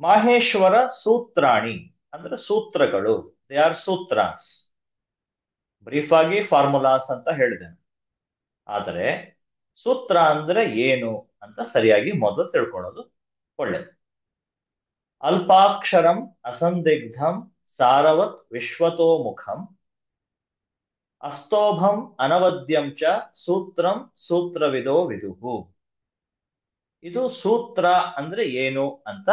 ಮಾಹೇಶ್ವರ ಸೂತ್ರಾಣಿ ಅಂದ್ರೆ ಸೂತ್ರಗಳು. They are sutras. Brief ಆಗಿ ಫಾರ್ಮುಲಾಸ್ ಅಂತ ಹೇಳಿದೆ. ಆದರೆ ಸೂತ್ರ ಅಂದ್ರೆ ಏನು ಅಂತ ಸರಿಯಾಗಿ ಮೊದಲು ತಿಳ್ಕೊಳ್ಳೋದು ಒಳ್ಳೇದು. ಅಲ್ಪಾಕ್ಷರಂ ಅಸಂದಿಗ್ಧಂ ಸಾರವತ್ ವಿಶ್ವತೋಮುಖಂ ಅಸ್ತೋಭಂ ಅನವದ್ಯಂ ಚ ಸೂತ್ರಂ ಸೂತ್ರವಿದೋ ವಿದುಹು. ಇದು ಸೂತ್ರ ಅಂದ್ರೆ ಏನು ಅಂತ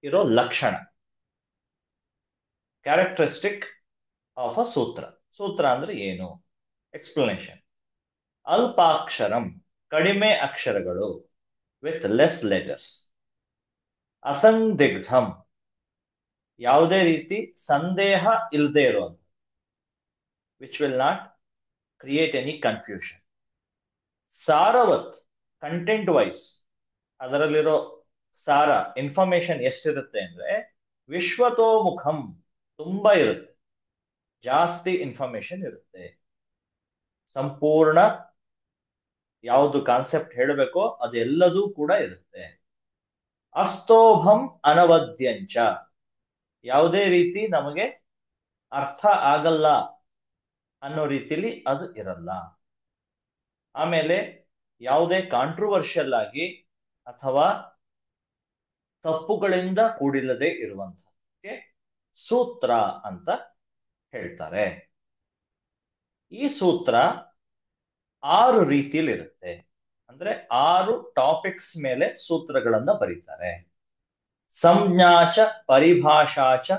ಇರೋ ಲಕ್ಷಣ, ಕ್ಯಾರೆಕ್ಟರಿಸ್ಟಿಕ್ ಆಫ್ ಅ ಸೂತ್ರ. ಸೂತ್ರ ಅಂದ್ರೆ ಏನು? ಎಕ್ಸ್ಪ್ಲನೇಷನ್. ಅಲ್ಪಾಕ್ಷರಂ ಕಡಿಮೆ ಅಕ್ಷರಗಳು, ವಿತ್ ಲೆಸ್ ಲೆಟರ್ಸ್. ಅಸಂದಿಗ್ಧಂ ಯಾವುದೇ ರೀತಿ ಸಂದೇಹ ಇಲ್ಲದೆ ಇರುವಂತ, which will not create any confusion. ಸಾರವತ್ ಕಂಟೆಂಟ್ ವೈಸ್ ಅದರಲ್ಲಿರೋ ಸಾರ ಇನ್ಫಾರ್ಮೇಶನ್ ಎಷ್ಟಿರುತ್ತೆ ಅಂದ್ರೆ ವಿಶ್ವತೋಮುಖಂ ತುಂಬಾ ಇರುತ್ತೆ, ಜಾಸ್ತಿ ಇನ್ಫಾರ್ಮೇಶನ್ ಇರುತ್ತೆ. ಸಂಪೂರ್ಣ ಯಾವುದು ಕಾನ್ಸೆಪ್ಟ್ ಹೇಳಬೇಕೋ ಅದೆಲ್ಲದೂ ಕೂಡ ಇರುತ್ತೆ. ಅಸ್ತೋಭಂ ಅನವದ್ಯಂಚ ಯಾವುದೇ ರೀತಿ ನಮಗೆ ಅರ್ಥ ಆಗಲ್ಲ ಅನ್ನೋ ರೀತಿಲಿ ಅದು ಇರಲ್ಲ. ಆಮೇಲೆ ಯಾವುದೇ ಕಾಂಟ್ರವರ್ಷಿಯಲ್ ಆಗಿ ಅಥವಾ ತಪ್ಪುಗಳಿಂದ ಕೂಡಿಲ್ಲದೆ ಇರುವಂತಹಕ್ಕೆ ಸೂತ್ರ ಅಂತ ಹೇಳ್ತಾರೆ. ಈ ಸೂತ್ರ 6 ರೀತಿಯಲ್ಲಿ ಇರುತ್ತೆ. ಅಂದ್ರೆ 6 ಟಾಪಿಕ್ಸ್ ಮೇಲೆ ಸೂತ್ರಗಳನ್ನ ಬರೀತಾರೆ. ಸಂಜ್ಞಾಚ ಪರಿಭಾಷಾಚ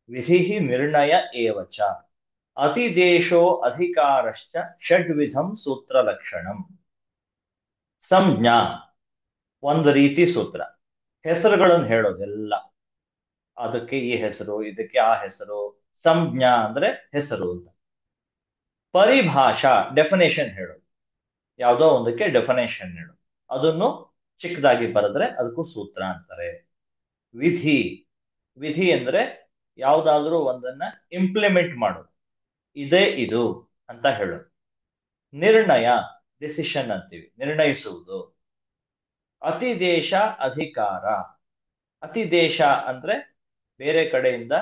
ವಿಧಿ ನಿರ್ಣಯ ಏವಚ ಅತಿದೇಶೋ ಅಧಿಕಾರಶ್ಚ ಷಡ್ವಿಧಂ ಸೂತ್ರ ಲಕ್ಷಣಂ. ಸಂಜ್ಞಾ ಒಂದು ರೀತಿ ಸೂತ್ರ, ಹೆಸರುಗಳನ್ನು ಹೇಳೋದೆಲ್ಲ. ಅದಕ್ಕೆ ಈ ಹೆಸರು, ಇದಕ್ಕೆ ಆ ಹೆಸರು. ಸಂಜ್ಞಾ ಅಂದ್ರೆ ಹೆಸರು ಅಂತ. ಪರಿಭಾಷಾ ಡೆಫಿನೇಷನ್ ಹೇಳೋದು, ಯಾವುದೋ ಒಂದಕ್ಕೆ ಡೆಫಿನೇಷನ್ ಹೇಳೋದು, ಅದನ್ನು ಚಿಕ್ಕದಾಗಿ ಬರೆದ್ರೆ ಅದಕ್ಕೂ ಸೂತ್ರ ಅಂತಾರೆ. ವಿಧಿ, ವಿಧಿ ಅಂದ್ರೆ ಯಾವುದಾದ್ರೂ ಒಂದನ್ನ ಇಂಪ್ಲಿಮೆಂಟ್ ಮಾಡೋದು, ಇದೇ ಇದು ಅಂತ ಹೇಳೋದು. ನಿರ್ಣಯ ಡಿಸಿಷನ್ ಅಂತೀವಿ, ನಿರ್ಣಯಿಸುವುದು. ಅತಿದೇಶ ಅಧಿಕಾರ, ಅತಿದೇಶ ಅಂದ್ರೆ ಬೇರೆ ಕಡೆಯಿಂದ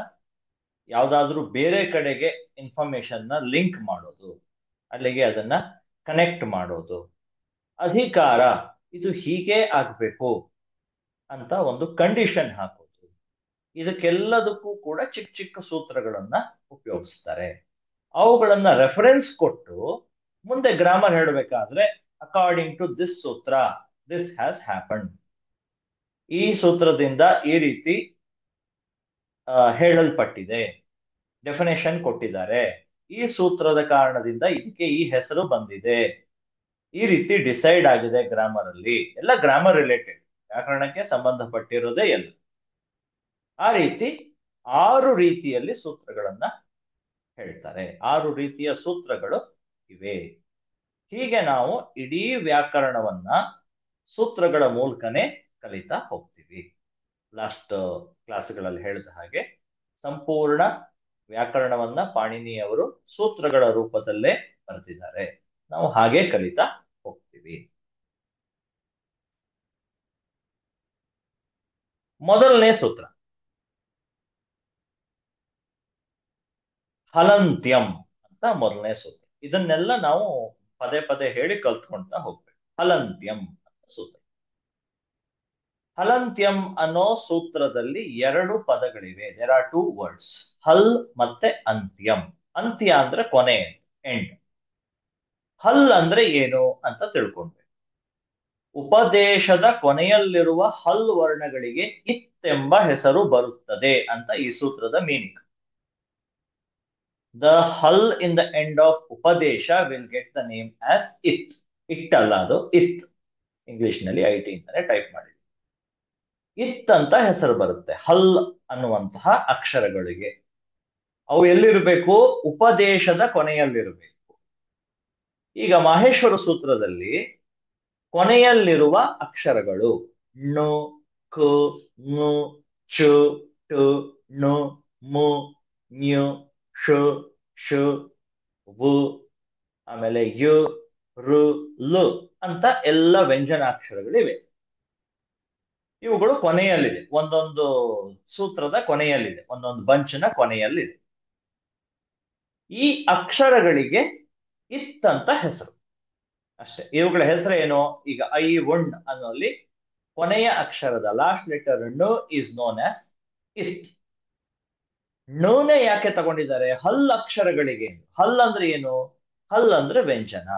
ಯಾವ್ದಾದ್ರೂ ಬೇರೆ ಕಡೆಗೆ ಇನ್ಫಾರ್ಮೇಶನ್ ನ ಲಿಂಕ್ ಮಾಡೋದು, ಅಲ್ಲಿಗೆ ಅದನ್ನ ಕನೆಕ್ಟ್ ಮಾಡೋದು. ಅಧಿಕಾರ ಇದು ಹೀಗೆ ಆಗ್ಬೇಕು ಅಂತ ಒಂದು ಕಂಡೀಷನ್ ಹಾಕೋದು. ಇದಕ್ಕೆಲ್ಲದಕ್ಕೂ ಕೂಡ ಚಿಕ್ಕ ಚಿಕ್ಕ ಸೂತ್ರಗಳನ್ನ ಉಪಯೋಗಿಸ್ತಾರೆ. ಅವುಗಳನ್ನ ರೆಫರೆನ್ಸ್ ಕೊಟ್ಟು ಮುಂದೆ ಗ್ರಾಮರ್ ಹೇಳಬೇಕಾದ್ರೆ ಅಕಾರ್ಡಿಂಗ್ ಟು ದಿಸ್ ಸೂತ್ರ ದಿಸ್ ಹ್ಯಾಸ್ ಹ್ಯಾಪನ್ಡ್, ಈ ಸೂತ್ರದಿಂದ ಈ ರೀತಿ ಹೇಳಲ್ಪಟ್ಟಿದೆ, ಡೆಫಿನೇಷನ್ ಕೊಟ್ಟಿದ್ದಾರೆ, ಈ ಸೂತ್ರದ ಕಾರಣದಿಂದ ಇದಕ್ಕೆ ಈ ಹೆಸರು ಬಂದಿದೆ, ಈ ರೀತಿ ಡಿಸೈಡ್ ಆಗಿದೆ ಗ್ರಾಮರ್ ಅಲ್ಲಿ. ಎಲ್ಲ ಗ್ರಾಮರ್ ರಿಲೇಟೆಡ್, ವ್ಯಾಕರಣಕ್ಕೆ ಸಂಬಂಧಪಟ್ಟಿರೋದೇ ಎಲ್ಲ. ಆ ರೀತಿ 6 ರೀತಿಯಲ್ಲಿ ಸೂತ್ರಗಳನ್ನ ಹೇಳ್ತಾರೆ. 6 ರೀತಿಯ ಸೂತ್ರಗಳು ಇವೆ. ಹೀಗೆ ನಾವು ಇಡೀ ವ್ಯಾಕರಣವನ್ನ ಸೂತ್ರಗಳ ಮೂಲಕನೇ ಕಲಿತಾ ಹೋಗ್ತೀವಿ. ಲಾಸ್ಟ್ ಕ್ಲಾಸ್ಗಳಲ್ಲಿ ಹೇಳಿದ ಹಾಗೆ ಸಂಪೂರ್ಣ ವ್ಯಾಕರಣವನ್ನ ಪಾಣಿನಿಯವರು ಸೂತ್ರಗಳ ರೂಪದಲ್ಲೇ ಬರೆದಿದ್ದಾರೆ. ನಾವು ಹಾಗೆ ಕಲಿತಾ ಹೋಗ್ತೀವಿ. ಮೊದಲನೇ ಸೂತ್ರ ಹಲಂತ್ಯಂ ಅಂತ ಮೊದಲನೇ ಸೂತ್ರ. ಇದನ್ನೆಲ್ಲ ನಾವು ಪದೇ ಪದೇ ಹೇಳಿ ಕಲ್ತ್ಕೊಳ್ತಾ ಹೋಗ್ಬೇಕು. ಹಲಂತ್ಯಂ ಅಂತ ಸೂತ್ರ. ಹಲಂತ್ಯಂ ಅನ್ನೋ ಸೂತ್ರದಲ್ಲಿ 2 ಪದಗಳಿವೆ. ದೇರ್ ಆರ್ 2 ವರ್ಡ್ಸ್, ಹಲ್ ಮತ್ತೆ ಅಂತ್ಯಂ. ಅಂತ್ಯ ಅಂದ್ರೆ ಕೊನೆ, ಎಂಡ್. ಹಲ್ ಅಂದ್ರೆ ಏನು ಅಂತ ತಿಳ್ಕೊಂಡ್ವಿ. ಉಪದೇಶದ ಕೊನೆಯಲ್ಲಿರುವ ಹಲ್ ವರ್ಣಗಳಿಗೆ ಇತ್ತೆಂಬ ಹೆಸರು ಬರುತ್ತದೆ ಅಂತ ಈ ಸೂತ್ರದ meaning. The hull in the end of Upadesha will get the name as it. It ಅಲ್ಲ, ಅದು it. ಇಂಗ್ಲಿಷ್ ನಲ್ಲಿ IT ಅಂತಾನೆ ಟೈಪ್ ಮಾಡಿ. ಇತ್ ಅಂತ ಹೆಸರು ಬರುತ್ತೆ ಹಲ್ ಅನ್ನುವಂತಹ ಅಕ್ಷರಗಳಿಗೆ. ಅವು ಎಲ್ಲಿರಬೇಕು? ಉಪದೇಶದ ಕೊನೆಯಲ್ಲಿರಬೇಕು. ಈಗ ಮಾಹೇಶ್ವರ ಸೂತ್ರದಲ್ಲಿ ಕೊನೆಯಲ್ಲಿರುವ ಅಕ್ಷರಗಳು ಣು, ಕು, ಞು, ಚು, ಟು, ಣು, ಮು, ಞು, ಶು, ಶು, ವು, ಆಮೇಲೆ ಯು, ರು, ಲು ಅಂತ ಎಲ್ಲ ವ್ಯಂಜನಾಕ್ಷರಗಳಿವೆ. ಇವುಗಳು ಕೊನೆಯಲ್ಲಿದೆ, ಒಂದೊಂದು ಸೂತ್ರದ ಕೊನೆಯಲ್ಲಿದೆ, ಒಂದೊಂದು ಬಂಚಿನ ಕೊನೆಯಲ್ಲಿದೆ. ಈ ಅಕ್ಷರಗಳಿಗೆ ಇತ್ ಅಂತ ಹೆಸರು ಅಷ್ಟೇ. ಇವುಗಳ ಹೆಸರು ಏನು? ಈಗ ಐ ಉಣ್ ಅನ್ನೋಲ್ಲಿ ಕೊನೆಯ ಅಕ್ಷರದ ಲಾಸ್ಟ್ ಲೆಟರ್ ನು ಇಸ್ ನೋನ್ ಆಸ್ ಇತ್. ಣನೆ ಯಾಕೆ ತಗೊಂಡಿದ್ದಾರೆ? ಹಲ್ ಅಕ್ಷರಗಳಿಗೆ. ಹಲ್ ಅಂದ್ರೆ ಏನು? ಹಲ್ ಅಂದ್ರೆ ವ್ಯಂಜನ.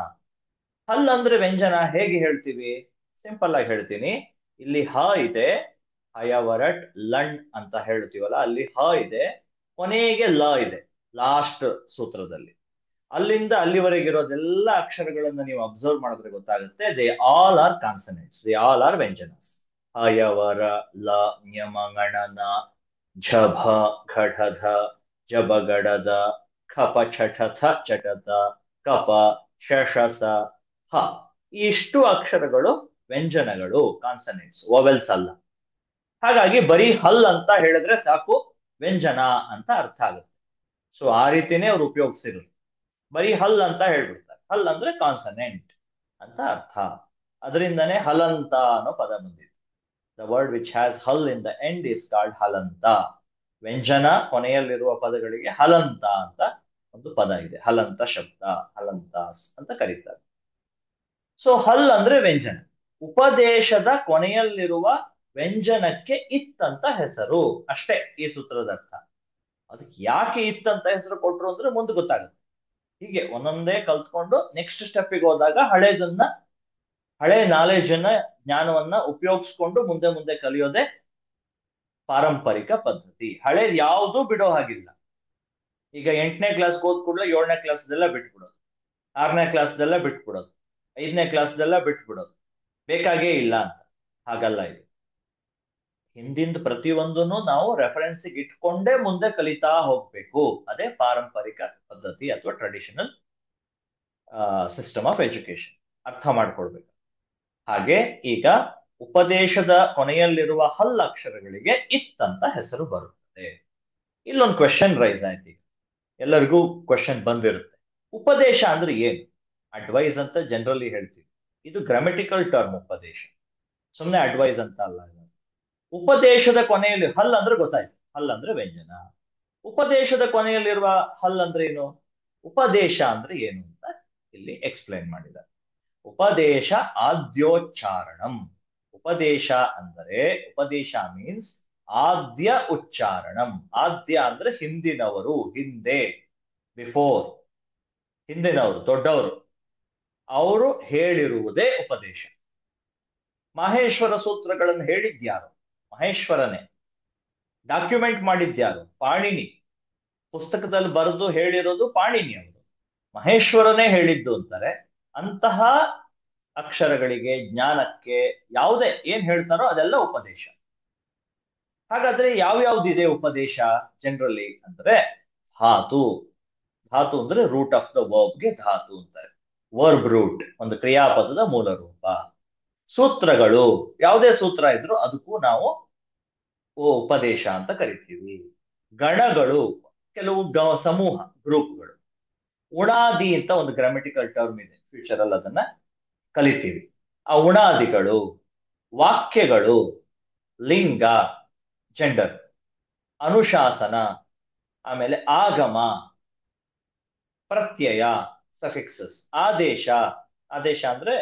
ಹಲ್ ಅಂದ್ರೆ ವ್ಯಂಜನ ಹೇಗೆ ಹೇಳ್ತೀವಿ? ಸಿಂಪಲ್ ಆಗಿ ಹೇಳ್ತೀನಿ. ಇಲ್ಲಿ ಹ ಇದೆ, ಹಯವರಟ್ ಲಣ್ ಅಂತ ಹೇಳ್ತೀವಲ್ಲ, ಅಲ್ಲಿ ಹ ಇದೆ, ಕೊನೆಗೆ ಲ ಇದೆ ಲಾಸ್ಟ್ ಸೂತ್ರದಲ್ಲಿ. ಅಲ್ಲಿಂದ ಅಲ್ಲಿವರೆಗಿರೋದೆಲ್ಲ ಅಕ್ಷರಗಳನ್ನ ನೀವು ಅಬ್ಸರ್ವ್ ಮಾಡಿದ್ರೆ ಗೊತ್ತಾಗುತ್ತೆ, they all are consonants, they all are ವ್ಯಂಜನಸ್. ಹಯವರ ಲ ನ್ಯಮ ಗಣನ ಝಭ ಘಟಧ ಜಬಗಡದ ಖಪ ಛಠಥ ಚಟತ ಕಪ ಶಶಸ ಹ. ಇಷ್ಟು ಅಕ್ಷರಗಳು ವ್ಯಂಜನಗಳು, ಕಾನ್ಸನೆಂಟ್ಸ್, ವೊವೆಲ್ಸ್ ಅಲ್ಲ. ಹಾಗಾಗಿ ಬರೀ ಹಲ್ ಅಂತ ಹೇಳಿದ್ರೆ ಸಾಕು, ವ್ಯಂಜನ ಅಂತ ಅರ್ಥ ಆಗುತ್ತೆ. ಸೊ ಆ ರೀತಿನೇ ಅವ್ರು ಉಪಯೋಗಿಸಿದ್ರು. ಬರೀ ಹಲ್ ಅಂತ ಹೇಳ್ಬಿಡ್ತಾರೆ. ಹಲ್ ಅಂದ್ರೆ ಕಾನ್ಸನೆಂಟ್ ಅಂತ ಅರ್ಥ. ಅದರಿಂದನೇ ಹಲಂತ ಅನ್ನೋ ಪದ ಬಂದಿದೆ. ದ ವರ್ಡ್ ವಿಚ್ ಹ್ಯಾಸ್ ಹಲ್ in the end is called ಹಲಂತ. ವ್ಯಂಜನ ಕೊನೆಯಲ್ಲಿರುವ ಪದಗಳಿಗೆ ಹಲಂತ ಅಂತ ಒಂದು ಪದ ಇದೆ. ಹಲಂತ ಶಬ್ದ, ಹಲಂತಾಸ್ ಅಂತ ಕರೀತಾರೆ. ಸೊ ಹಲ್ ಅಂದ್ರೆ ವ್ಯಂಜನ. ಉಪದೇಶದ ಕೊನೆಯಲ್ಲಿರುವ ವ್ಯಂಜನಕ್ಕೆ ಇತ್ ಅಂತ ಹೆಸರು ಅಷ್ಟೇ ಈ ಸೂತ್ರದ ಅರ್ಥ. ಅದಕ್ಕೆ ಯಾಕೆ ಇತ್ ಅಂತ ಹೆಸರು ಕೊಟ್ರು ಅಂದ್ರೆ ಮುಂದೆ ಗೊತ್ತಾಗುತ್ತೆ. ಹೀಗೆ ಒಂದೊಂದೇ ಕಲ್ತ್ಕೊಂಡು ನೆಕ್ಸ್ಟ್ ಸ್ಟೆಪ್ಗೆ ಹೋದಾಗ ಹಳೆ ನಾಲೆಜ್ ಅನ್ನ, ಜ್ಞಾನವನ್ನ ಉಪಯೋಗಿಸ್ಕೊಂಡು ಮುಂದೆ ಮುಂದೆ ಕಲಿಯೋದೆ ಪಾರಂಪರಿಕ ಪದ್ಧತಿ. ಹಳೇದು ಯಾವುದು ಬಿಡೋ ಹಾಗಿಲ್ಲ. ಈಗ 8ನೇ ಕ್ಲಾಸ್ ಹೋದ್ ಕೂಡಲೇ 7ನೇ ಕ್ಲಾಸ್ದೆಲ್ಲ ಬಿಟ್ಬಿಡೋದು, 6ನೇ ಕ್ಲಾಸ್ದೆಲ್ಲ ಬಿಟ್ಬಿಡೋದು, 5ನೇ ಕ್ಲಾಸ್ದೆಲ್ಲ ಬಿಟ್ಬಿಡೋದು, ಬೇಕಾಗೇ ಇಲ್ಲ ಅಂತ. ಹಾಗಲ್ಲ ಇದು. ಹಿಂದಿಂದ ಪ್ರತಿಯೊಂದನ್ನು ನಾವು ರೆಫರೆನ್ಸ್ ಇಟ್ಕೊಂಡೇ ಮುಂದೆ ಕಲಿತಾ ಹೋಗ್ಬೇಕು. ಅದೇ ಪಾರಂಪರಿಕ ಪದ್ಧತಿ ಅಥವಾ ಟ್ರೆಡಿಷನಲ್ ಸಿಸ್ಟಮ್ ಆಫ್ ಎಜುಕೇಶನ್. ಅರ್ಥ ಮಾಡ್ಕೊಳ್ಬೇಕು. ಹಾಗೆ ಈಗ ಉಪದೇಶದ ಕೊನೆಯಲ್ಲಿರುವ ಹಲ್ ಅಕ್ಷರಗಳಿಗೆ ಇತ್ ಅಂತ ಹೆಸರು ಬರುತ್ತದೆ. ಇಲ್ಲೊಂದು ಕ್ವೆಶನ್ ರೈಸ್ ಆಯ್ತು. ಎಲ್ಲರಿಗೂ ಕ್ವೆಶನ್ ಬಂದಿರುತ್ತೆ, ಉಪದೇಶ ಅಂದ್ರೆ ಏನು? ಅಡ್ವೈಸ್ ಅಂತ ಜನರಲಿ ಹೇಳ್ತೀವಿ. ಇದು ಗ್ರಾಮೆಟಿಕಲ್ ಟರ್ಮ್ ಉಪದೇಶ, ಸುಮ್ಮನೆ ಅಡ್ವೈಸ್ ಅಂತ ಅಲ್ಲ. ಉಪದೇಶದ ಕೊನೆಯಲ್ಲಿ ಹಲ್ ಅಂದ್ರೆ ಗೊತ್ತಾಯ್ತು, ಹಲ್ ಅಂದ್ರೆ ವ್ಯಂಜನ. ಉಪದೇಶದ ಕೊನೆಯಲ್ಲಿರುವ ಹಲ್ ಅಂದ್ರೆ ಏನು? ಉಪದೇಶ ಅಂದ್ರೆ ಏನು ಅಂತ ಇಲ್ಲಿ ಎಕ್ಸ್ಪ್ಲೈನ್ ಮಾಡಿದ್ದಾರೆ. ಉಪದೇಶ ಆದ್ಯೋಚ್ಚಾರಣಂ. ಉಪದೇಶ ಅಂದರೆ, ಉಪದೇಶ ಮೀನ್ಸ್ ಆದ್ಯ ಉಚ್ಚಾರಣಂ. ಆದ್ಯ ಅಂದ್ರೆ ಹಿಂದಿನವರು, ಹಿಂದೆ, ಬಿಫೋರ್, ಹಿಂದಿನವರು, ದೊಡ್ಡವರು, ಅವರು ಹೇಳಿರುವುದೇ ಉಪದೇಶ. ಮಾಹೇಶ್ವರ ಸೂತ್ರಗಳನ್ನು ಹೇಳಿದ್ಯಾರು? ಮಹೇಶ್ವರನೇ. ಡಾಕ್ಯುಮೆಂಟ್ ಮಾಡಿದ್ಯಾರು? ಪಾಣಿನಿ. ಪುಸ್ತಕದಲ್ಲಿ ಬರೆದು ಹೇಳಿರೋದು ಪಾಣಿನಿ ಅವರು. ಮಹೇಶ್ವರನೇ ಹೇಳಿದ್ದು ಅಂತಾರೆ. ಅಂತಹ ಅಕ್ಷರಗಳಿಗೆ, ಜ್ಞಾನಕ್ಕೆ ಯಾವುದೇ ಏನ್ ಹೇಳ್ತಾರೋ ಅದೆಲ್ಲ ಉಪದೇಶ. ಹಾಗಾದ್ರೆ ಯಾವ್ಯಾವ್ದಿದೆ ಉಪದೇಶ ಜನರಲಿ ಅಂದ್ರೆ? ಧಾತು. ಧಾತು ಅಂದ್ರೆ ರೂಟ್ ಆಫ್ ದ ವರ್ಬ್ಗೆ ಧಾತು ಅಂತಾರೆ. ವರ್ಬ್ ರೂಟ್, ಒಂದು ಕ್ರಿಯಾಪದದ ಮೂಲ ರೂಪ. ಸೂತ್ರಗಳು, ಯಾವುದೇ ಸೂತ್ರ ಇದ್ರು ಅದಕ್ಕೂ ನಾವು ಉಪದೇಶ ಅಂತ ಕರಿತೀವಿ. ಗಣಗಳು, ಕೆಲವು ಸಮೂಹ, ಗ್ರೂಪ್ಗಳು. ಉಣಾದಿ ಅಂತ ಒಂದು ಗ್ರಾಮೆಟಿಕಲ್ ಟರ್ಮ್ ಇದೆ, ಫ್ಯೂಚರ್ ಅಲ್ಲಿ ಅದನ್ನ ಕಲಿತೀವಿ. ಆ ಉಣಾದಿಗಳು, ವಾಕ್ಯಗಳು, ಲಿಂಗ, ಜೆಂಡರ್, ಅನುಶಾಸನ, ಆಮೇಲೆ ಆಗಮ, ಪ್ರತ್ಯಯ, ಸಫಿಕ್ಸಸ್, ಆದೇಶ. ಆದೇಶ ಅಂದ್ರೆ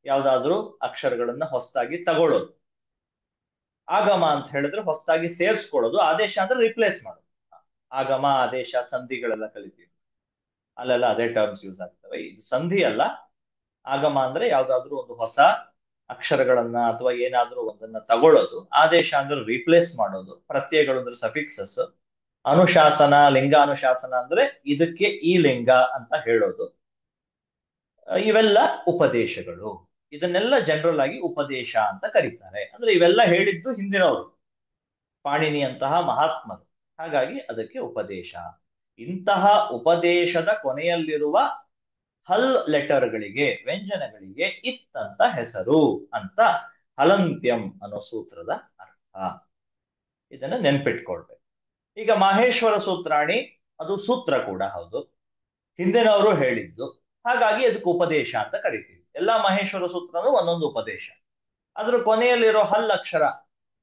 ಯಾವ್ದಾದ್ರು ಅಕ್ಷರಗಳನ್ನ ಹೊಸದಾಗಿ ತಗೊಳ್ಳೋದು. ಆಗಮ ಅಂತ ಹೇಳಿದ್ರೆ ಹೊಸದಾಗಿ ಸೇರಿಸ್ಕೊಳ್ಳೋದು. ಆದೇಶ ಅಂದ್ರೆ ರಿಪ್ಲೇಸ್ ಮಾಡೋದು. ಆಗಮ, ಆದೇಶ, ಸಂಧಿಗಳೆಲ್ಲ ಕಲಿತೀವಿ, ಅಲ್ಲೆಲ್ಲ ಅದೇ ಟರ್ಮ್ಸ್ ಯೂಸ್ ಆಗ್ತವೆ. ಇದು ಸಂಧಿ ಅಲ್ಲ. ಆಗಮ ಅಂದ್ರೆ ಯಾವ್ದಾದ್ರು ಒಂದು ಹೊಸ ಅಕ್ಷರಗಳನ್ನ ಅಥವಾ ಏನಾದ್ರೂ ಒಂದನ್ನ ತಗೊಳ್ಳೋದು. ಆದೇಶ ಅಂದ್ರೆ ರೀಪ್ಲೇಸ್ ಮಾಡೋದು. ಪ್ರತ್ಯಯಗಳು ಅಂದ್ರೆ ಸಫಿಕ್ಸಸ್. ಅನುಶಾಸನ, ಲಿಂಗಾನುಶಾಸನ ಅಂದ್ರೆ ಇದಕ್ಕೆ ಈ ಲಿಂಗ ಅಂತ ಹೇಳೋದು. ಇವೆಲ್ಲ ಉಪದೇಶಗಳು. ಇದನ್ನೆಲ್ಲ ಜನರಲ್ ಆಗಿ ಉಪದೇಶ ಅಂತ ಕರೀತಾರೆ. ಅಂದ್ರೆ ಇವೆಲ್ಲ ಹೇಳಿದ್ದು ಹಿಂದಿನವರು, ಪಾಣಿನಿಯಂತಹ ಮಹಾತ್ಮರು. ಹಾಗಾಗಿ ಅದಕ್ಕೆ ಉಪದೇಶ. ಇಂತಹ ಉಪದೇಶದ ಕೊನೆಯಲ್ಲಿರುವ ಹಲ್ ಲೆಟರ್ಗಳಿಗೆ, ವ್ಯಂಜನಗಳಿಗೆ ಇತ್ ಅಂತ ಹೆಸರು ಅಂತ ಹಲಂತ್ಯಂ ಅನ್ನೋ ಸೂತ್ರದ ಅರ್ಥ. ಇದನ್ನ ನೆನ್ಪಿಟ್ಕೊಳ್ಬೇಕು. ಈಗ ಮಾಹೇಶ್ವರ ಸೂತ್ರಾಣಿ ಅದು ಸೂತ್ರ ಕೂಡ ಹೌದು, ಹಿಂದಿನವರು ಹೇಳಿದ್ದು. ಹಾಗಾಗಿ ಅದಕ್ಕೆ ಉಪದೇಶ ಅಂತ ಕರಿತೀವಿ. ಎಲ್ಲಾ ಮಹೇಶ್ವರ ಸೂತ್ರನೂ ಒಂದೊಂದು ಉಪದೇಶ. ಅದ್ರ ಕೊನೆಯಲ್ಲಿರೋ ಹಲ್ ಅಕ್ಷರ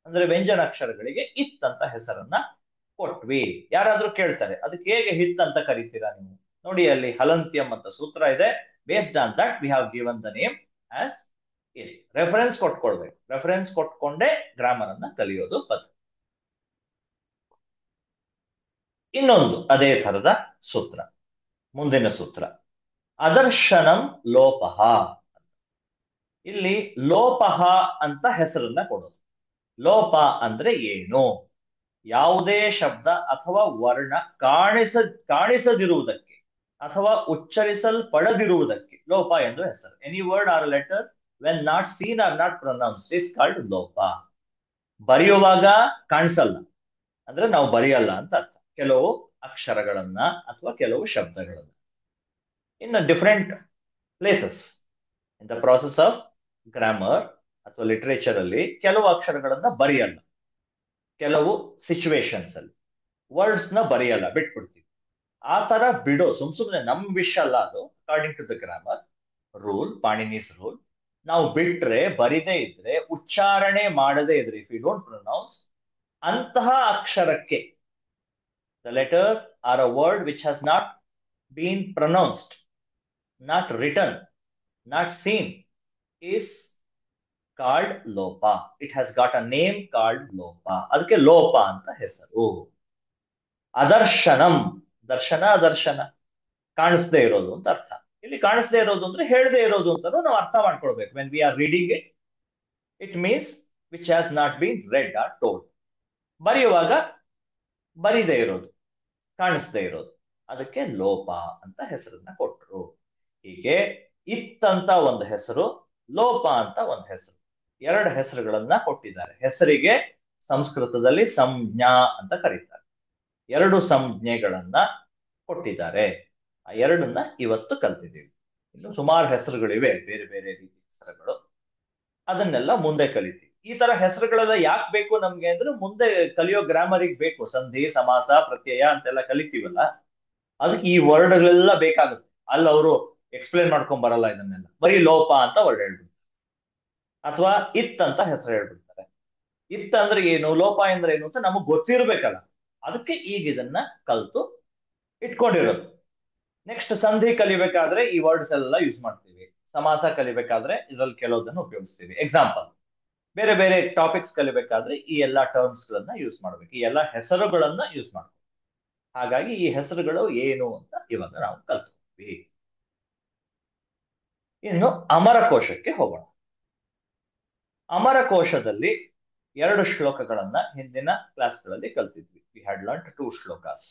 ಅಂದ್ರೆ ವ್ಯಂಜನಾಕ್ಷರಗಳಿಗೆ ಇತ್ ಅಂತ ಹೆಸರನ್ನ ಕೊಟ್ವಿ. ಯಾರಾದ್ರೂ ಕೇಳ್ತಾರೆ ಅದಕ್ಕೆ ಹೇಗೆ ಹಿತ್ ಅಂತ ಕರಿತೀರಾ ನೀವು? ನೋಡಿ, ಅಲ್ಲಿ ಹಲಂತ್ಯಂ ಅಂತ ಸೂತ್ರ ಇದೆ. Based on that we have given the name as it. Reference ಕೊಟ್ಕೊಳ್ಬೇಕು. ರೆಫರೆನ್ಸ್ ಕೊಟ್ಕೊಂಡೇ ಗ್ರಾಮರ್ ಅನ್ನ ಕಲಿಯೋದು ಪದ್ಧತಿ. ಇನ್ನೊಂದು ಅದೇ ತರದ ಸೂತ್ರ, ಮುಂದಿನ ಸೂತ್ರ, ಅದರ್ಶನಂ ಲೋಪಃ. ಇಲ್ಲಿ ಲೋಪಃ ಅಂತ ಹೆಸರನ್ನ ಕೊಡೋದು. ಲೋಪ ಅಂದ್ರೆ ಏನು? ಯಾವುದೇ ಶಬ್ದ ಅಥವಾ ವರ್ಣ ಕಾಣಿಸದಿರುವುದಕ್ಕೆ ಅಥವಾ ಉಚ್ಚರಿಸಲ್ಪಡದಿರುವುದಕ್ಕೆ ಲೋಪ ಎಂದು ಹೆಸರು. Any word or letter when not seen or not pronounced is called ಲೋಪ. ಬರೆಯುವಾಗ ಕಾಣಿಸಲ್ಲ ಅಂದ್ರೆ ನಾವು ಬರೆಯಲ್ಲ ಅಂತ ಅರ್ಥ. ಕೆಲವು ಅಕ್ಷರಗಳನ್ನ ಅಥವಾ ಕೆಲವು ಶಬ್ದಗಳನ್ನ in different places in the process of grammar ಅಥವಾ ಲಿಟರೇಚರ್ ಅಲ್ಲಿ ಕೆಲವು ಅಕ್ಷರಗಳನ್ನ ಬರೆಯಲ್ಲ. ಕೆಲವು ಸಿಚುವೇಶನ್ಸ್ ಅಲ್ಲಿ ವರ್ಡ್ಸ್ ನ ಬರೆಯಲ್ಲ, ಬಿಟ್ಬಿಡ್ತೀವಿ. ಆ ತರ ಬಿಡೋ ಸುಮ್ನೆ ನಮ್ ವಿಷಯ ಅಲ್ಲ ಅದು. According to the grammar rule, Panini's rule, ನಾವು ಬಿಟ್ರೆ, ಬರಿದೇ ಇದ್ರೆ, ಉಚ್ಚಾರಣೆ ಮಾಡದೇ ಇದ್ರೆ, ಇಫ್ ಯು ಡೋಂಟ್ ಪ್ರೊನೌನ್ಸ್, ಅಂತಹ ಅಕ್ಷರಕ್ಕೆ the letter or a word which has not been pronounced, not return, not seen, is called ಲೋಪ. It has got a name called ಲೋಪ. ಅದಕ್ಕೆ ಲೋಪ ಅಂತ ಹೆಸರು. ಅದರ್ಶನಂ, ದರ್ಶನ ಅದರ್ಶನ, ಕಾಣಿಸ್ದೇ ಇರೋದು ಅಂತ ಅರ್ಥ. ಇಲ್ಲಿ ಕಾಣಿಸ್ದೇ ಇರೋದು ಅಂದ್ರೆ ಹೇಳದೇ ಇರೋದು ಅಂತ ನಾವು ಅರ್ಥ ಮಾಡ್ಕೊಳ್ಬೇಕು. When we are reading it, it means which has not bean red are told. ಬರೆಯುವಾಗ ಬರಿದೇ ಇರೋದು, ಕಾಣಿಸ್ದೇ ಇರೋದು, ಅದಕ್ಕೆ ಲೋಪ ಅಂತ ಹೆಸರನ್ನ ಕೊಟ್ಟರು. ಹೀಗೆ ಇತ್ ಅಂತ ಒಂದು ಹೆಸರು, ಲೋಪ ಅಂತ ಒಂದು ಹೆಸರು, ಎರಡು ಹೆಸರುಗಳನ್ನ ಕೊಟ್ಟಿದ್ದಾರೆ. ಹೆಸರಿಗೆ ಸಂಸ್ಕೃತದಲ್ಲಿ ಸಂಜ್ಞಾ ಅಂತ ಕರೀತಾರೆ. ಎರಡು ಸಂಜ್ಞೆಗಳನ್ನ ಕೊಟ್ಟಿದ್ದಾರೆ. ಆ ಎರಡನ್ನ ಇವತ್ತು ಕಲ್ತಿದ್ದೀವಿ. ಇನ್ನು ಸುಮಾರು ಹೆಸರುಗಳಿವೆ, ಬೇರೆ ಬೇರೆ ರೀತಿ ಹೆಸರುಗಳು. ಅದನ್ನೆಲ್ಲ ಮುಂದೆ ಕಲಿತೀವಿ. ಈ ತರ ಹೆಸರುಗಳೆಲ್ಲ ಯಾಕೆ ಬೇಕು ನಮ್ಗೆ ಅಂದ್ರೆ, ಮುಂದೆ ಕಲಿಯೋ ಗ್ರಾಮರಿಗೆ ಬೇಕು. ಸಂಧಿ, ಸಮಾಸ, ಪ್ರತ್ಯಯ ಅಂತೆಲ್ಲ ಕಲಿತೀವಲ್ಲ, ಅದಕ್ಕೆ ಈ ವರ್ಡ್ಗಳೆಲ್ಲ ಬೇಕಾಗುತ್ತೆ. ಅಲ್ಲಿ ಅವರು ಎಕ್ಸ್ಪ್ಲೇನ್ ಮಾಡ್ಕೊಂಡ್ ಬರಲ್ಲ ಇದನ್ನೆಲ್ಲ, ಬರೀ ಲೋಪ ಅಂತ ವರ್ಡ್ ಹೇಳ್ಬಿಡ್ತಾರೆ ಅಥವಾ ಇತ್ ಅಂತ ಹೆಸರು ಹೇಳ್ಬಿಡ್ತಾರೆ. ಇತ್ ಅಂದ್ರೆ ಏನು, ಲೋಪ ಅಂದ್ರೆ ಏನು ಅಂತ ನಮಗ್ ಗೊತ್ತಿರ್ಬೇಕಲ್ಲ. ಅದಕ್ಕೆ ಈಗ ಇದನ್ನ ಕಲ್ತು ಇಟ್ಕೊಂಡಿರೋದು. ನೆಕ್ಸ್ಟ್ ಸಂಧಿ ಕಲಿಬೇಕಾದ್ರೆ ಈ ವರ್ಡ್ಸ್ ಎಲ್ಲ ಯೂಸ್ ಮಾಡ್ತೀವಿ. ಸಮಾಸ ಕಲಿಬೇಕಾದ್ರೆ ಇದ್ರಲ್ಲಿ ಕೆಲವುದನ್ನು ಉಪಯೋಗಿಸ್ತೀವಿ. ಎಕ್ಸಾಂಪಲ್, ಬೇರೆ ಬೇರೆ ಟಾಪಿಕ್ಸ್ ಕಲಿಬೇಕಾದ್ರೆ ಈ ಎಲ್ಲಾ ಟರ್ಮ್ಸ್ ಗಳನ್ನ ಯೂಸ್ ಮಾಡ್ಬೇಕು, ಈ ಎಲ್ಲಾ ಹೆಸರುಗಳನ್ನ ಯೂಸ್ ಮಾಡ್ಬೇಕು. ಹಾಗಾಗಿ ಈ ಹೆಸರುಗಳು ಏನು ಅಂತ ಇವಾಗ ನಾವು ಕಲ್ತ್ಕೊಂಡ್ವಿ. ಇನ್ನು ಅಮರಕೋಶಕ್ಕೆ ಹೋಗೋಣ. ಅಮರಕೋಶದಲ್ಲಿ ಎರಡು ಶ್ಲೋಕಗಳನ್ನ ಹಿಂದಿನ ಕ್ಲಾಸ್ಗಳಲ್ಲಿ ಕಲ್ತಿದ್ವಿ. ವಿ ಹ್ಯಾಡ್ ಲರ್ನ್ 2 ಶ್ಲೋಕಾಸ್.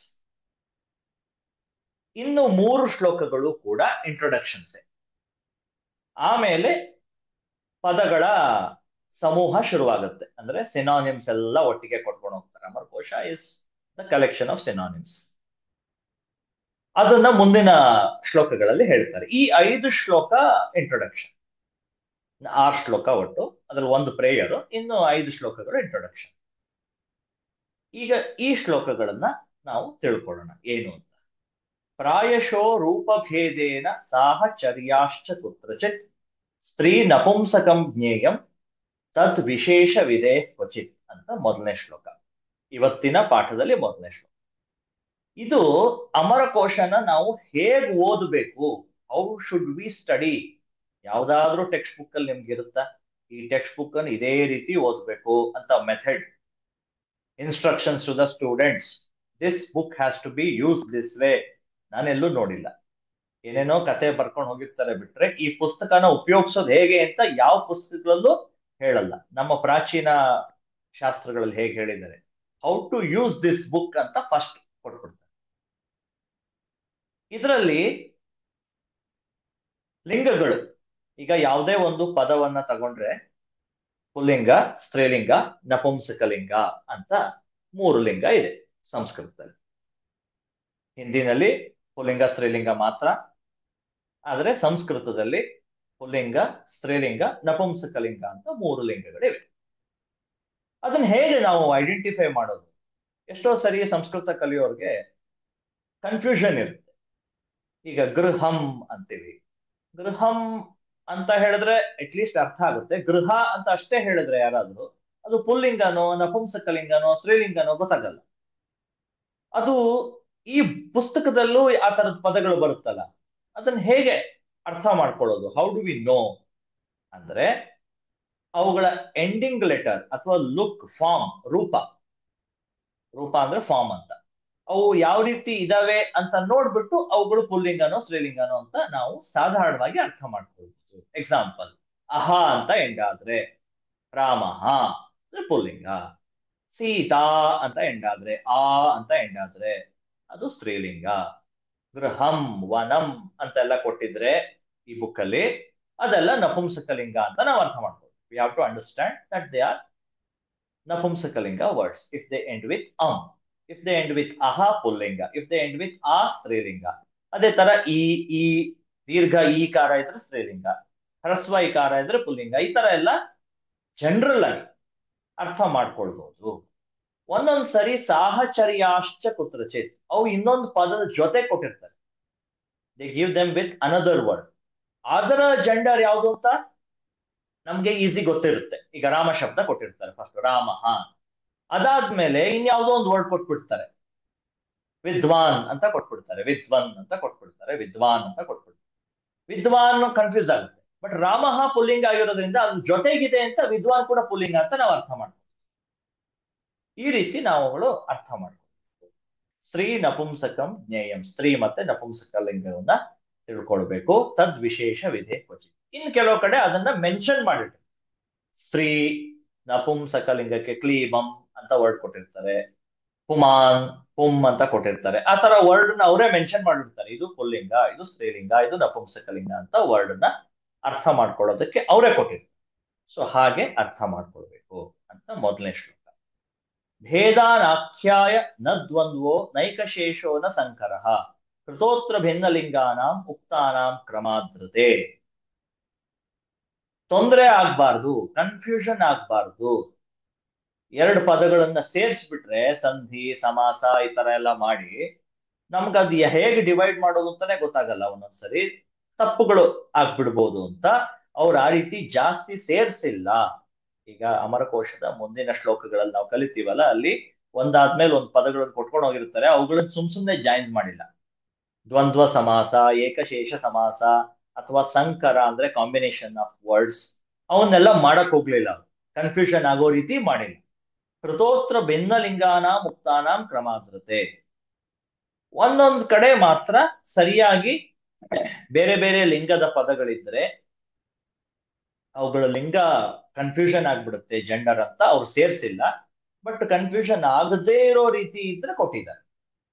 ಇನ್ನು 3 ಶ್ಲೋಕಗಳು ಕೂಡ ಇಂಟ್ರೊಡಕ್ಷನ್ಸ್. ಆಮೇಲೆ ಪದಗಳ ಸಮೂಹ ಶುರುವಾಗುತ್ತೆ. ಅಂದ್ರೆ ಸಿನಾನಿಮ್ಸ್ ಎಲ್ಲ ಒಟ್ಟಿಗೆ ಕೊಟ್ಕೊಂಡು ಹೋಗ್ತಾರೆ. Amarakosha is the collection of synonyms. ಅದನ್ನ ಮುಂದಿನ ಶ್ಲೋಕಗಳಲ್ಲಿ ಹೇಳ್ತಾರೆ. ಈ 5 ಶ್ಲೋಕ ಇಂಟ್ರೊಡಕ್ಷನ್, 6 ಶ್ಲೋಕ ಒಟ್ಟು, ಅದ್ರಲ್ಲಿ ಒಂದು ಪ್ರೇಯರ್, ಇನ್ನು 5 ಶ್ಲೋಕಗಳು ಇಂಟ್ರೊಡಕ್ಷನ್. ಈಗ ಈ ಶ್ಲೋಕಗಳನ್ನ ನಾವು ತಿಳ್ಕೊಳ್ಳೋಣ ಏನು ಅಂತ. ಪ್ರಾಯಶೋ ರೂಪಭೇದೇನ ಸಾಹಚರ್ಯಾಶ್ಚ ಕುತ್ರಚಿತ್ ಸ್ತ್ರೀ ನಪುಂಸಕಂ ಜ್ಞೇಯಂ ತದ್ ವಿಶೇಷ ವಿಧೇ ಕ್ವಚಿತ್ ಅಂತ ಮೊದಲನೇ ಶ್ಲೋಕ. ಇವತ್ತಿನ ಪಾಠದಲ್ಲಿ ಮೊದಲನೇ ಶ್ಲೋಕ. ಇದು ಅಮರಕೋಶನ ನಾವು ಹೇಗ್ ಓದಬೇಕು, ಹೌ ಶುಡ್ ವಿ ಸ್ಟಡಿ. ಯಾವ್ದಾದ್ರೂ ಟೆಕ್ಸ್ಟ್ ಬುಕ್ ಅಲ್ಲಿ ನಿಮ್ಗೆ ಇರುತ್ತಾ, ಈ ಟೆಕ್ಸ್ಟ್ ಬುಕ್ ಅನ್ನು ಇದೇ ರೀತಿ ಓದ್ಬೇಕು ಅಂತ method, instructions to the students, this book has to be use this way, ನಾನೆಲ್ಲೂ ನೋಡಿಲ್ಲ. ಏನೇನೋ ಕತೆ ಬರ್ಕೊಂಡು ಹೋಗಿರ್ತಾರೆ ಬಿಟ್ರೆ ಈ ಪುಸ್ತಕನ ಉಪಯೋಗಿಸೋದು ಹೇಗೆ ಅಂತ ಯಾವ ಪುಸ್ತಕಗಳಲ್ಲೂ ಹೇಳಲ್ಲ. ನಮ್ಮ ಪ್ರಾಚೀನ ಶಾಸ್ತ್ರಗಳಲ್ಲಿ ಹೇಗೆ ಹೇಳಿದ್ದಾರೆ, how to use this book ಅಂತ ಫಸ್ಟ್ ಕೊಟ್ಬಿಡ್ತಾರೆ. ಇದರಲ್ಲಿ ಲಿಂಗಗಳು, ಈಗ ಯಾವುದೇ ಒಂದು ಪದವನ್ನ ತಗೊಂಡ್ರೆ ಪುಲ್ಲಿಂಗ, ಸ್ತ್ರೀಲಿಂಗ, ನಪುಂಸಕಲಿಂಗ ಅಂತ 3 ಲಿಂಗ ಇದೆ ಸಂಸ್ಕೃತದಲ್ಲಿ. ಹಿಂದಿನಲ್ಲಿ ಪುಲ್ಲಿಂಗ ಸ್ತ್ರೀಲಿಂಗ ಮಾತ್ರ, ಆದ್ರೆ ಸಂಸ್ಕೃತದಲ್ಲಿ ಪುಲ್ಲಿಂಗ, ಸ್ತ್ರೀಲಿಂಗ, ನಪುಂಸಕಲಿಂಗ ಅಂತ 3 ಲಿಂಗಗಳಿವೆ. ಅದನ್ನ ಹೇಗೆ ನಾವು ಐಡೆಂಟಿಫೈ ಮಾಡೋದು? ಎಷ್ಟೋ ಸರಿ ಸಂಸ್ಕೃತ ಕಲಿಯೋರ್ಗೆ ಕನ್ಫ್ಯೂಷನ್ ಇರುತ್ತೆ. ಈಗ ಗೃಹಂ ಅಂತೀವಿ. ಗೃಹಂ ಅಂತ ಹೇಳಿದ್ರೆ ಅಟ್ಲೀಸ್ಟ್ ಅರ್ಥ ಆಗುತ್ತೆ. ಗೃಹ ಅಂತ ಅಷ್ಟೇ ಹೇಳಿದ್ರೆ ಯಾರಾದ್ರೂ ಅದು ಪುಲ್ಲಿಂಗನೋ ನಪುಂಸಕಲಿಂಗನೋ ಸ್ತ್ರೀಲಿಂಗನೋ ಗೊತ್ತಾಗಲ್ಲ. ಅದು ಈ ಪುಸ್ತಕದಲ್ಲೂ ಆ ತರದ ಪದಗಳು ಬರುತ್ತಲ್ಲ, ಅದನ್ನ ಹೇಗೆ ಅರ್ಥ ಮಾಡ್ಕೊಳ್ಳೋದು? ಹೌ ಡು ವಿ ನೋ ಅಂದ್ರೆ ಅವುಗಳ ಎಂಡಿಂಗ್ ಲೆಟರ್ ಅಥವಾ ಲುಕ್, ಫಾರ್ಮ್, ರೂಪ. ರೂಪ ಅಂದ್ರೆ ಫಾರ್ಮ್ ಅಂತ. ಅವು ಯಾವ ರೀತಿ ಇದಾವೆ ಅಂತ ನೋಡ್ಬಿಟ್ಟು ಅವುಗಳು ಪುಲ್ಲಿಂಗನೋ ಸ್ತ್ರೀಲಿಂಗನೋ ಅಂತ ನಾವು ಸಾಧಾರಣವಾಗಿ ಅರ್ಥ ಮಾಡ್ಕೊಳ್ಬಹುದು. ಎಕ್ಸಾಂಪಲ್, ಅಹ ಅಂತ ಎಂಡಾದ್ರೆ ರಾಮಃ ಅಂದ್ರೆ ಪುಲ್ಲಿಂಗ. ಸೀತಾ ಅಂತ ಎಂಡಾದ್ರೆ, ಆ ಅಂತ ಎಂಡಾದ್ರೆ ಅದು ಸ್ತ್ರೀಲಿಂಗ. ಗೃಹಂ, ವನಂ ಅಂತೆಲ್ಲ ಕೊಟ್ಟಿದ್ರೆ ಈ ಬುಕ್ ಅಲ್ಲಿ ಅದೆಲ್ಲ ನಪುಂಸಕಲಿಂಗ ಅಂತ ನಾವು ಅರ್ಥ ಮಾಡ್ಬೋದು. We have to understand that they are ನಪುಂಸಕಲಿಂಗ words if they end with if they end with ಅಹ ಪುಲ್ಲಿಂಗ, ಇಫ್ ದೇ ಎಂಡ್ ವಿತ್ ಆ ಸ್ತ್ರೀಲಿಂಗ. ಅದೇ ತರ ಈ ದೀರ್ಘ ಈ ಕಾರ ಇದ್ರೆ ಸ್ತ್ರೀಲಿಂಗ, ಹ್ರಸ್ವ ಈ ಕಾರ ಇದ್ರೆ ಪುಲ್ಲಿಂಗ. ಈ ತರ ಎಲ್ಲ ಜನರಲ್ ಆಗಿ ಅರ್ಥ ಮಾಡ್ಕೊಳ್ಬಹುದು. ಒಂದೊಂದ್ ಸರಿ ಸಾಹಚರ್ಯಾಶ್ಚ ಕುತ್ರಚಿತ್ ಅವು ಇನ್ನೊಂದು ಪದದ ಜೊತೆ ಕೊಟ್ಟಿರ್ತಾರೆ. They give them with another word. ಅದರ ಜೆಂಡರ್ ಯಾವುದು ಅಂತ ನಮ್ಗೆ ಈಸಿ ಗೊತ್ತಿರುತ್ತೆ. ಈಗ ರಾಮ ಶಬ್ದ ಕೊಟ್ಟಿರ್ತಾರೆ ಫಸ್ಟ್, ರಾಮ. ಅದಾದ್ಮೇಲೆ ಇನ್ಯಾವುದೋ ಒಂದು ವರ್ಡ್ ಕೊಟ್ಬಿಡ್ತಾರೆ, ವಿದ್ವಾನ್ ಅಂತ ಕೊಟ್ಬಿಡ್ತಾರೆ, ವಿದ್ವನ್ ಅಂತ ಕೊಟ್ಬಿಡ್ತಾರೆ, ವಿದ್ವಾನ್ ಅಂತ ಕೊಟ್ಬಿಡ್ತಾರೆ. ವಿದ್ವಾನ್ ಕನ್ಫ್ಯೂಸ್ ಆಗುತ್ತೆ. ಬಟ್ ರಾಮಃ ಪುಲ್ಲಿಂಗ ಆಗಿರೋದ್ರಿಂದ ಅದ್ರ ಜೊತೆಗಿದೆ ಅಂತ ವಿದ್ವಾನ್ ಕೂಡ ಪುಲ್ಲಿಂಗ ಅಂತ ನಾವು ಅರ್ಥ ಮಾಡ್ತೀವಿ. ಈ ರೀತಿ ನಾವುಗಳು ಅರ್ಥ ಮಾಡ್ತೀವಿ. ಸ್ತ್ರೀ ನಪುಂಸಕಂ ಜ್ಞೇಯಂ, ಸ್ತ್ರೀ ಮತ್ತೆ ನಪುಂಸಕ ಲಿಂಗವನ್ನ ತಿಳ್ಕೊಳ್ಬೇಕು. ತದ್ ವಿಶೇಷ ವಿಧೆ ಕ್ವಚಿತ್. ಇನ್ ಕೆಲವು ಕಡೆ ಅದನ್ನ ಮೆನ್ಷನ್ ಮಾಡಿರ್ತಾರೆ. ಸ್ತ್ರೀ ನಪುಂಸಕ ಲಿಂಗಕ್ಕೆ ಕ್ಲೀಬಂ ಅಂತ ವರ್ಡ್ ಕೊಟ್ಟಿರ್ತಾರೆ, ಪುಮಾನ್, ಪುಮ್ ಅಂತ ಕೊಟ್ಟಿರ್ತಾರೆ. ಆ ತರ ವರ್ಡ್ ನ ಅವರೇ ಮೆನ್ಷನ್ ಮಾಡಿರ್ತಾರೆ. ಇದು ಪುಲ್ಲಿಂಗ, ಇದು ಸ್ತ್ರೀಲಿಂಗ, ಇದು ನಪುಂಸಕಲಿಂಗ ಅಂತ ವರ್ಡ್ ನ ಅರ್ಥ ಮಾಡ್ಕೊಳ್ಳೋದಕ್ಕೆ ಅವರೇ ಕೊಟ್ಟಿರ್ತಾರೆ. ಸೊ ಹಾಗೆ ಅರ್ಥ ಮಾಡ್ಕೊಳ್ಬೇಕು ಅಂತ ಮೊದಲನೇ ಶ್ಲೋಕ. ಭೇದಾನಾಖ್ಯಾಯ ನ ದ್ವಂದ್ವೋ ನೈಕಶೇಷೋ ನ ಸಂಕರಃ ಕೃತೋತ್ರ ಭಿನ್ನಲಿಂಗಾನಾಂ ಉಕ್ತಾನಾಂ ಕ್ರಮಾದ್ರತೆ. ತೊಂದರೆ ಆಗ್ಬಾರ್ದು, ಕನ್ಫ್ಯೂಷನ್ ಆಗ್ಬಾರ್ದು. ಎರಡು ಪದಗಳನ್ನ ಸೇರಿಸ್ಬಿಟ್ರೆ ಸಂಧಿ ಸಮಾಸ ಈ ತರ ಎಲ್ಲ ಮಾಡಿ ನಮ್ಗದು ಹೇಗೆ ಡಿವೈಡ್ ಮಾಡೋದು ಅಂತಾನೆ ಗೊತ್ತಾಗಲ್ಲ. ಒಂದೊಂದ್ಸರಿ ತಪ್ಪುಗಳು ಆಗ್ಬಿಡ್ಬೋದು ಅಂತ ಅವ್ರು ಆ ರೀತಿ ಜಾಸ್ತಿ ಸೇರ್ಸಿಲ್ಲ. ಈಗ ಅಮರಕೋಶದ ಮುಂದಿನ ಶ್ಲೋಕಗಳಲ್ಲಿ ನಾವು ಕಲಿತೀವಲ್ಲ, ಅಲ್ಲಿ ಒಂದಾದ್ಮೇಲೆ ಒಂದ್ ಪದಗಳನ್ನು ಕೊಟ್ಕೊಂಡು ಹೋಗಿರ್ತಾರೆ, ಅವುಗಳನ್ನ ಸುಮ್ನೆ ಜಾಯಿನ್ ಮಾಡಿಲ್ಲ. ದ್ವಂದ್ವ ಸಮಾಸ, ಏಕಶೇಷ ಸಮಾಸ ಅಥವಾ ಸಂಕರ ಅಂದ್ರೆ ಕಾಂಬಿನೇಷನ್ ಆಫ್ ವರ್ಡ್ಸ್, ಅವನ್ನೆಲ್ಲ ಮಾಡಕ್ ಹೋಗ್ಲಿಲ್ಲ. ಕನ್ಫ್ಯೂಷನ್ ಆಗೋ ರೀತಿ ಮಾಡಿಲ್ಲ. ಕೃತೋತ್ರ ಭಿನ್ನಲಿಂಗಾನ ಮುಕ್ತಾನಾಂ ಕ್ರಮಾದ್ರತೆ. ಒಂದೊಂದ್ ಕಡೆ ಮಾತ್ರ ಸರಿಯಾಗಿ ಬೇರೆ ಬೇರೆ ಲಿಂಗದ ಪದಗಳಿದ್ರೆ ಅವುಗಳ ಲಿಂಗ ಕನ್ಫ್ಯೂಷನ್ ಆಗ್ಬಿಡುತ್ತೆ ಜೆಂಡರ್ ಅಂತ ಅವ್ರು ಸೇರ್ಸಿಲ್ಲ. ಬಟ್ ಕನ್ಫ್ಯೂಷನ್ ಆಗದೇ ಇರೋ ರೀತಿ ಇದ್ರೆ ಕೊಟ್ಟಿದ್ದಾರೆ.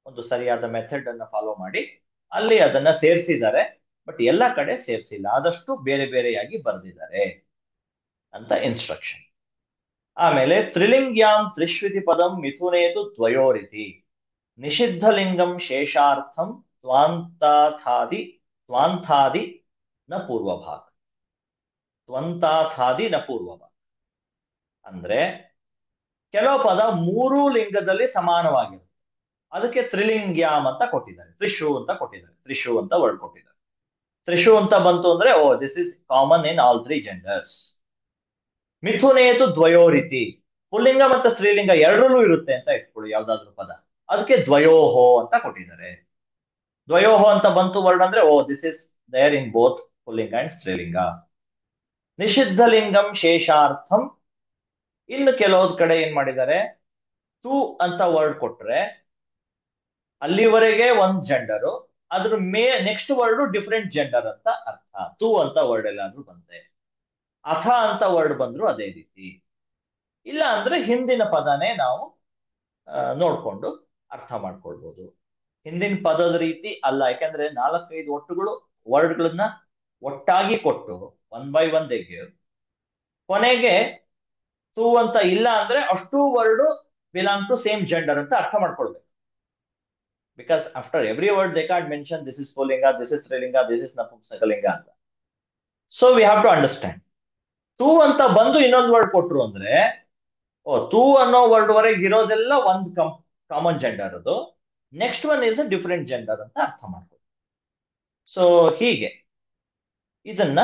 ಒಂದು ಸರಿಯಾದ ಮೆಥಡ್ ಅನ್ನ ಫಾಲೋ ಮಾಡಿ ಅಲ್ಲಿ ಅದನ್ನ ಸೇರಿಸಿದ್ದಾರೆ. ಬಟ್ ಎಲ್ಲಾ ಕಡೆ ಸೇರಿಸಿಲ್ಲ, ಆದಷ್ಟು ಬೇರೆ ಬೇರೆಯಾಗಿ ಬರೆದಿದ್ದಾರೆ ಅಂತ ಇನ್ಸ್ಟ್ರಕ್ಷನ್. ಆಮೇಲೆ ತ್ರಿಲಿಂಗ್ಯಾಂ ತ್ರಿಶ್ರುತಿ ಪದಂ ಮಿಥುನೇತು ದ್ವಯೋರಿತಿ ನಿಷಿದ್ಧಲಿಂಗಂ ಶೇಷಾರ್ಥಂ ತ್ವಾಂತಾಥಾದಿ ತ್ವಾಂಥಾದಿ ನ ಪೂರ್ವಭಾಗ. ತ್ವಂತಾಥಾದಿ ನ ಪೂರ್ವಭಾಗ ಅಂದ್ರೆ ಕೆಲವು ಪದ ಮೂರೂ ಲಿಂಗದಲ್ಲಿ ಸಮಾನವಾಗಿರುತ್ತೆ, ಅದಕ್ಕೆ ತ್ರಿಲಿಂಗ್ಯಾಮ್ ಅಂತ ಕೊಟ್ಟಿದ್ದಾರೆ. ತ್ರಿಶು ಅಂತ ಕೊಟ್ಟಿದ್ದಾರೆ, ತ್ರಿಶು ಅಂತ ವರ್ಡ್ ಕೊಟ್ಟಿದ್ದಾರೆ. ತ್ರಿಶು ಅಂತ ಬಂತು ಅಂದ್ರೆ oh this is common in all three genders. ಮಿಥುನೇತು ದ್ವಯೋರಿತಿ, ಪುಲ್ಲಿಂಗ ಮತ್ತು ಸ್ತ್ರೀಲಿಂಗ ಎರಡರಲ್ಲೂ ಇರುತ್ತೆ ಅಂತ ಇಟ್ಕೊಳ್ಳಿ ಯಾವ್ದಾದ್ರು ಪದ, ಅದಕ್ಕೆ ದ್ವಯೋಹೋ ಅಂತ ಕೊಟ್ಟಿದ್ದಾರೆ. ದ್ವಯೋಹೋ ಅಂತ ಬಂತು ವರ್ಡ್ ಅಂದ್ರೆ oh this is there in both ಪುಲ್ಲಿಂಗ ಅಂಡ್ ಸ್ತ್ರೀಲಿಂಗ. ನಿಷಿದ್ಧಲಿಂಗಂ ಶೇಷಾರ್ಥಂ, ಇನ್ನು ಕೆಲವೊಂದ್ ಕಡೆ ಏನ್ ಮಾಡಿದ್ದಾರೆ, ತು ಅಂತ ವರ್ಡ್ ಕೊಟ್ರೆ ಅಲ್ಲಿವರೆಗೆ ಒಂದ್ ಜೆಂಡರು, ಅದ್ರ ನೆಕ್ಸ್ಟ್ ವರ್ಡ್ ಡಿಫ್ರೆಂಟ್ ಜೆಂಡರ್ ಅಂತ ಅರ್ಥ. ತು ಅಂತ ವರ್ಡ್ ಎಲ್ಲಾದ್ರೂ ಬಂದೆ, ಅಥ ಅಂತ ವರ್ಡ್ ಬಂದ್ರು ಅದೇ ರೀತಿ. ಇಲ್ಲ ಅಂದ್ರೆ ಹಿಂದಿನ ಪದನೇ ನಾವು ನೋಡ್ಕೊಂಡು ಅರ್ಥ ಮಾಡ್ಕೊಳ್ಬಹುದು. ಹಿಂದಿನ ಪದದ ರೀತಿ ಅಲ್ಲ, ಯಾಕಂದ್ರೆ 4-5 ಒಟ್ಟುಗಳು ವರ್ಡ್ಗಳನ್ನ ಒಟ್ಟಾಗಿ ಕೊಟ್ಟು ಒನ್ ಬೈ ಒನ್ ತೆಗೆಯು, ಕೊನೆಗೆ ತು ಅಂತ ಇಲ್ಲ ಅಂದ್ರೆ ಅಷ್ಟು word belong to same gender ಅಂತ ಅರ್ಥ ಮಾಡ್ಕೊಳ್ಬೇಕು. Because after every word they can't mention this is ಪುಲ್ಲಿಂಗ, ದಿಸ್ ಇಸ್ ಸ್ತ್ರೀಲಿಂಗ, ದಿಸ್ ಇಸ್ ನಪುಂಸಕಲಿಂಗ ಅಂತ. So we have to understand. ತು ಅಂತ ಬಂದು ಇನ್ನೊಂದು ವರ್ಡ್ ಕೊಟ್ರು ಅಂದ್ರೆ ಓ ತು ಅನ್ನೋ ವರ್ಡ್ ವರೆಗೆ ಇರೋದೆಲ್ಲ ಒಂದು ಕಾಮನ್ ಜೆಂಡರ್, ಅದು next one is a different gender ಅಂತ ಅರ್ಥ ಮಾಡ್ಬೋದು. ಸೊ ಹೀಗೆ ಇದನ್ನ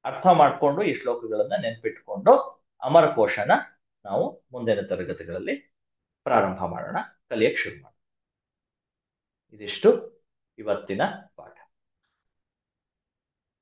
ಅರ್ಥ ಮಾಡ್ಕೊಂಡು ಈ ಶ್ಲೋಕಗಳನ್ನ ನೆನ್ಪಿಟ್ಕೊಂಡು ಅಮರಕೋಶನ ನಾವು ಮುಂದಿನ ತರಗತಿಗಳಲ್ಲಿ ಪ್ರಾರಂಭ ಮಾಡೋಣ, ಕಲಿಯಕ್ಕೆ ಶುರು ಮಾಡೋಣ. ಇದಿಷ್ಟು ಇವತ್ತಿನ